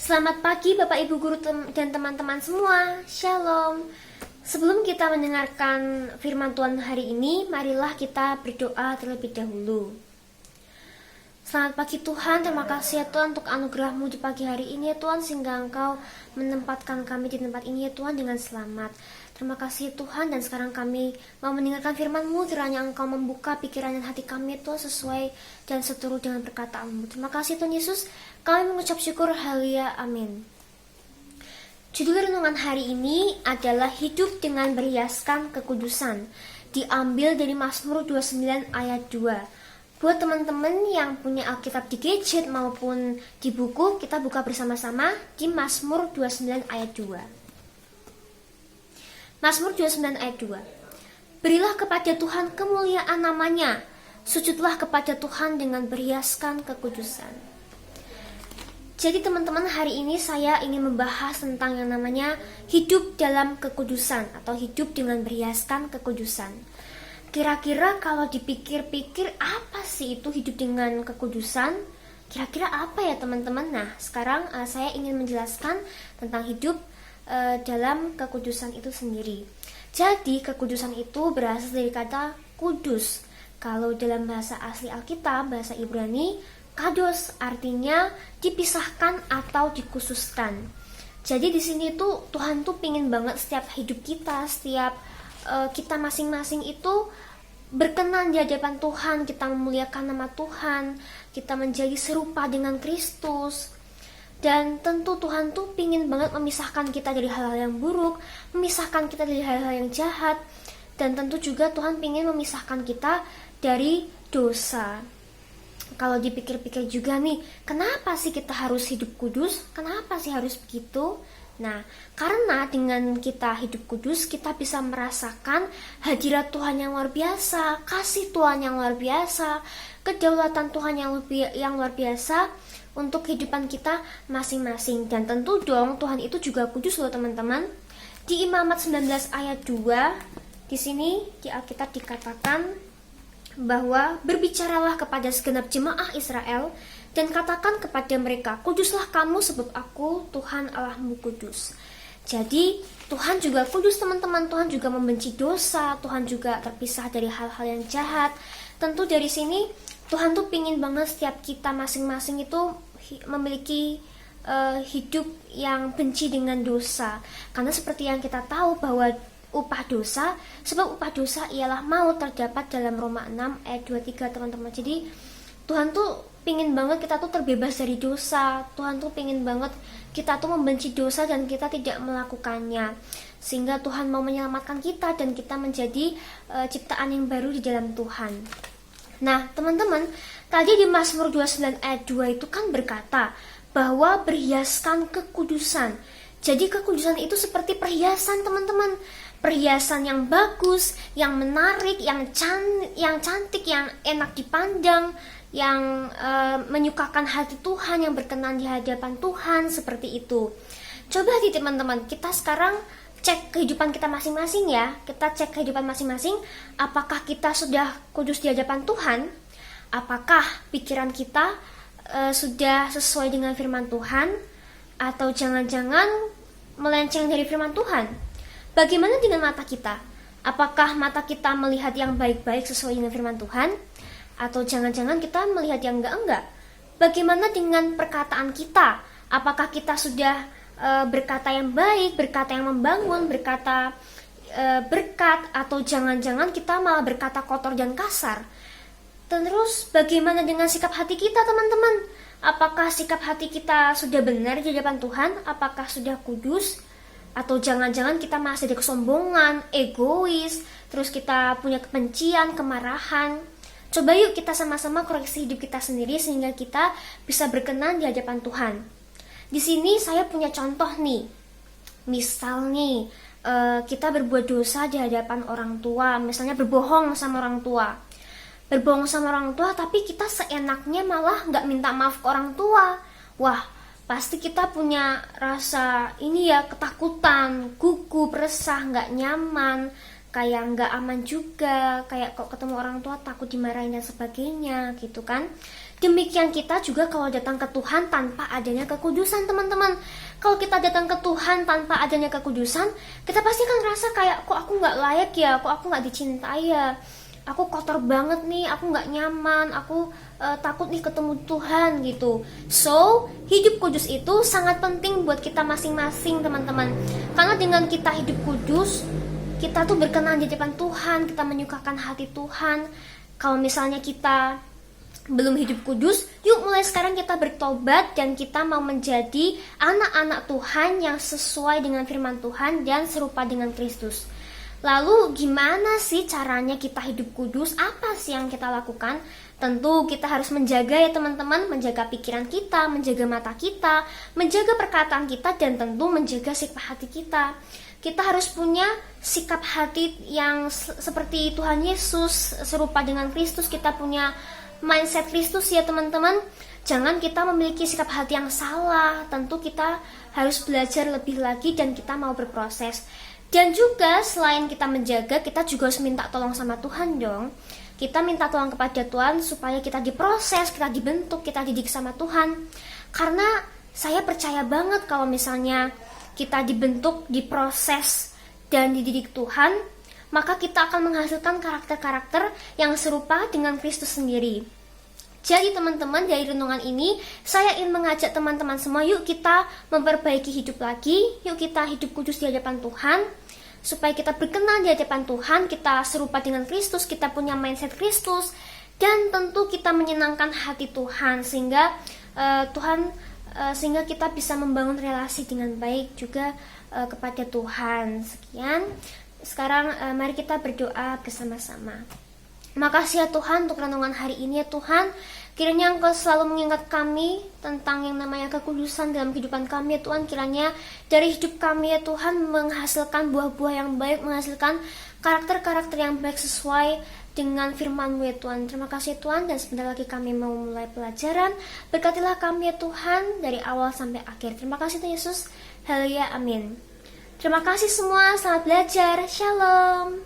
Selamat pagi Bapak Ibu Guru dan teman-teman semua. Shalom. Sebelum kita mendengarkan firman Tuhan hari ini, marilah kita berdoa terlebih dahulu. Selamat pagi Tuhan, terima kasih ya Tuhan untuk anugerah-Mu di pagi hari ini ya Tuhan, sehingga Engkau menempatkan kami di tempat ini ya Tuhan dengan selamat. Terima kasih Tuhan, dan sekarang kami mau mendengarkan firman-Mu, kiranya Engkau membuka pikiran dan hati kami Tuhan sesuai dan seturut dengan perkataan-Mu. Terima kasih Tuhan Yesus, kami mengucap syukur, haleluya, amin. Judul renungan hari ini adalah hidup dengan berhiaskan kekudusan, diambil dari Mazmur 29 ayat 2. Buat teman-teman yang punya Alkitab di gadget maupun di buku, kita buka bersama-sama di Mazmur 29 ayat 2. Mazmur 29 ayat 2. Berilah kepada Tuhan kemuliaan namanya, sujudlah kepada Tuhan dengan berhiaskan kekudusan. Jadi teman-teman, hari ini saya ingin membahas tentang yang namanya hidup dalam kekudusan atau hidup dengan berhiaskan kekudusan. Kira-kira kalau dipikir-pikir, apa sih itu hidup dengan kekudusan? Kira-kira apa ya teman-teman? Nah, sekarang saya ingin menjelaskan tentang hidup dalam kekudusan itu sendiri. Jadi, kekudusan itu berasal dari kata kudus. Kalau dalam bahasa asli Alkitab, bahasa Ibrani, kados artinya dipisahkan atau dikhususkan. Jadi di sini tuh Tuhan tuh pingin banget setiap hidup kita, setiap kita masing-masing itu berkenan di hadapan Tuhan, kita memuliakan nama Tuhan, kita menjadi serupa dengan Kristus. Dan tentu Tuhan tuh pingin banget memisahkan kita dari hal-hal yang buruk, memisahkan kita dari hal-hal yang jahat, dan tentu juga Tuhan pingin memisahkan kita dari dosa. Kalau dipikir-pikir juga nih, kenapa sih kita harus hidup kudus? Kenapa sih harus begitu? Nah, karena dengan kita hidup kudus, kita bisa merasakan hadirat Tuhan yang luar biasa, kasih Tuhan yang luar biasa, kedaulatan Tuhan yang luar biasa untuk kehidupan kita masing-masing. Dan tentu dong, Tuhan itu juga kudus loh teman-teman. Di Imamat 19 ayat 2, di sini di Alkitab dikatakan bahwa berbicaralah kepada segenap jemaah Israel dan katakan kepada mereka, kuduslah kamu sebab aku Tuhan Allahmu kudus. Jadi Tuhan juga kudus teman-teman, Tuhan juga membenci dosa, Tuhan juga terpisah dari hal-hal yang jahat. Tentu dari sini Tuhan tuh pingin banget setiap kita masing-masing itu memiliki hidup yang benci dengan dosa. Karena seperti yang kita tahu bahwa upah dosa, sebab upah dosa ialah maut, terdapat dalam Roma 6 ayat 23 teman-teman. Jadi Tuhan tuh pingin banget kita tuh terbebas dari dosa. Tuhan tuh pingin banget kita tuh membenci dosa dan kita tidak melakukannya, sehingga Tuhan mau menyelamatkan kita dan kita menjadi ciptaan yang baru di dalam Tuhan. Nah teman-teman, tadi di Mazmur 29 ayat 2 itu kan berkata bahwa berhiaskan kekudusan. Jadi kekudusan itu seperti perhiasan teman-teman, perhiasan yang bagus, yang menarik, yang cantik, yang enak dipandang, yang menyukakan hati Tuhan, yang berkenan di hadapan Tuhan, seperti itu. Coba nih teman-teman, kita sekarang cek kehidupan kita masing-masing ya. Kita cek kehidupan masing-masing, apakah kita sudah kudus di hadapan Tuhan? Apakah pikiran kita sudah sesuai dengan firman Tuhan? Atau jangan-jangan melenceng dari firman Tuhan? Bagaimana dengan mata kita? Apakah mata kita melihat yang baik-baik sesuai dengan firman Tuhan? Atau jangan-jangan kita melihat yang enggak-enggak? Bagaimana dengan perkataan kita? Apakah kita sudah berkata yang baik, berkata yang membangun, berkata berkat? Atau jangan-jangan kita malah berkata kotor dan kasar? Terus bagaimana dengan sikap hati kita teman-teman? Apakah sikap hati kita sudah benar di hadapan Tuhan? Apakah sudah kudus? Atau jangan-jangan kita masih ada kesombongan, egois, terus kita punya kebencian, kemarahan? Coba yuk kita sama-sama koreksi hidup kita sendiri sehingga kita bisa berkenan di hadapan Tuhan. Di sini saya punya contoh nih. Misal nih, kita berbuat dosa di hadapan orang tua, misalnya berbohong sama orang tua. Berbohong sama orang tua, tapi kita seenaknya malah nggak minta maaf ke orang tua. Wah, pasti kita punya rasa ini ya, ketakutan, gugup, resah, nggak nyaman, kayak nggak aman juga, kayak kok ketemu orang tua takut dimarahin dan sebagainya gitu kan. Demikian kita juga kalau datang ke Tuhan tanpa adanya kekudusan, teman-teman. Kalau kita datang ke Tuhan tanpa adanya kekudusan, kita pasti kan ngerasa kayak, kok aku nggak layak ya, kok aku nggak dicintai ya, aku kotor banget nih, aku nggak nyaman, aku takut nih ketemu Tuhan gitu. So, hidup kudus itu sangat penting buat kita masing-masing, teman-teman. Karena dengan kita hidup kudus, kita tuh berkenan di depan Tuhan, kita menyukakan hati Tuhan. Kalau misalnya kita belum hidup kudus, yuk mulai sekarang kita bertobat dan kita mau menjadi anak-anak Tuhan yang sesuai dengan firman Tuhan dan serupa dengan Kristus. Lalu gimana sih caranya kita hidup kudus? Apa sih yang kita lakukan? Tentu kita harus menjaga ya teman-teman, menjaga pikiran kita, menjaga mata kita, menjaga perkataan kita, dan tentu menjaga sikap hati kita. Kita harus punya sikap hati yang seperti Tuhan Yesus, serupa dengan Kristus. Kita punya mindset Kristus ya teman-teman. Jangan kita memiliki sikap hati yang salah. Tentu kita harus belajar lebih lagi dan kita mau berproses. Dan juga selain kita menjaga, kita juga harus minta tolong sama Tuhan dong. Kita minta tolong kepada Tuhan supaya kita diproses, kita dibentuk, kita didik sama Tuhan. Karena saya percaya banget kalau misalnya kita dibentuk, diproses, dan dididik Tuhan, maka kita akan menghasilkan karakter-karakter yang serupa dengan Kristus sendiri. Jadi teman-teman, dari renungan ini saya ingin mengajak teman-teman semua, yuk kita memperbaiki hidup lagi, yuk kita hidup kudus di hadapan Tuhan, supaya kita berkenan di hadapan Tuhan, kita serupa dengan Kristus, kita punya mindset Kristus, dan tentu kita menyenangkan hati Tuhan, sehingga sehingga kita bisa membangun relasi dengan baik juga kepada Tuhan. Sekian. Sekarang mari kita berdoa bersama-sama. Makasih ya Tuhan untuk renungan hari ini ya Tuhan. Kiranya Engkau selalu mengingat kami tentang yang namanya kekudusan dalam kehidupan kami ya Tuhan. Kiranya dari hidup kami ya Tuhan menghasilkan buah-buah yang baik, menghasilkan karakter-karakter yang baik sesuai dengan firman-Mu ya Tuhan. Terima kasih Tuhan, dan sebentar lagi kami mau mulai pelajaran. Berkatilah kami ya Tuhan dari awal sampai akhir. Terima kasih Tuhan Yesus. Haleluya, amin. Terima kasih semua, selamat belajar. Shalom.